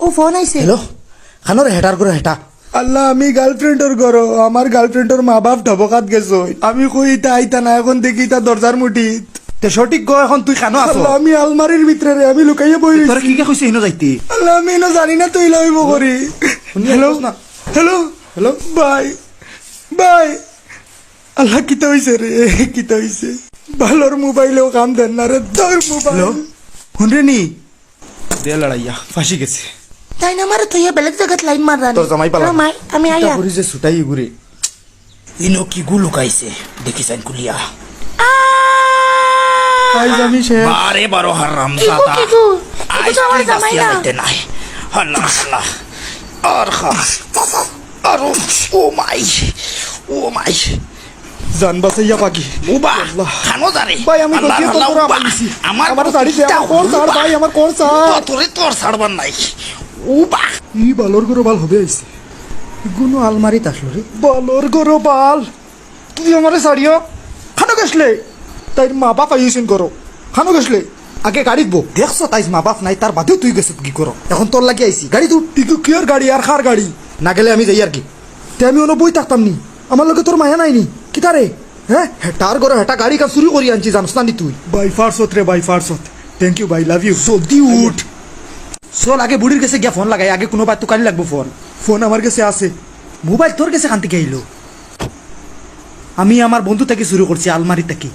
ও phone আইছে। Hello খানোর হেটার করে হেটা আল্লাহ আমি গার্লফ্রেন্ডর ঘর আমার গার্লফ্রেন্ডর মা বাপ ঢবকাত গেছো আমি কই ইতা আইতা না এখন দেখি তা দরজার মুঠি তে সঠিক গো এখন তুই খানো আছো আমি আলমারির ভিতরে রে আমি লুকাইয়া বই তোরা কি কে কইছে হিনো যাইতে আল্লাহ আমি না জানি না তুই লইব করি hello hello hello bye bye Allah কিতা হইছে রে কিতা হইছে ভালোর মোবাইলেও কাম দেন না রে তোর মোবাইল শুনরে নি দে লড়াইয়া ফাঁসি গেছে তাই না আমার তুই বেলেগ জায়গাত লাইন মাররা তোর জামাই পালা আমি আইয়া করি যে ছুটাই ঘুরে ইনো কি গু লুকাইছে দেখিছেন কুলিয়া আইজ আমি সে বারে বারো হারাম কি গো, কি গো? আইজ এটা তো আমার তুই জামাই বাঁচিয়া না। যাইতে নাই আল্লাহ আল্লাহ আর খা আর ও মাই জান বাসাইয়া পাখি মুবা খানো জারে ভাই আমি গতিয়ে তো পুরো আবাইছি আমার শাড়ি দে আমার কোন ছাড় ভাই আমার কোন ছাড় তোরে তোর ছাড়বার নাই উবা ই বালর গরো বাল হবে আইছে গুনো আলমারিত আসলো রে বালর গরো বাল তুই আমারে ছাড়িও খানো গেছলে তাই মা বাপ আইছেন করো খানো গেছলে আগে গাড়িত বো দেখছো তাই মা বাপ নাই তার বাদেও তুই গেছিস কি করো এখন তোর লাগি আইছি গাড়ি তুই টিকু কিয়ার গাড়ি আর খার গাড়ি না গেলে আমি যাই আর কি তে আমি অন্য বই থাকতাম নি আমার লগে তোর মায়া নাইনি কি তারে হ্যাঁ হেটার গরো হেটা গাড়ি কাম চুরি করি আনছি জানস না নি তুই বাই ফারসত রে বাই ফারসত thank you bye love you জলদি উঠ চল আগে বুড়ির কাছে গিয়া ফোন লাগাই আগে কোনো বাত তো কানি লাগবো ফোন ফোন আমার কাছে আছে মোবাইল তোর কাছে কান থেকে আইলো আমি আমার বন্ধু থেকে শুরু করছি আলমারি থেকে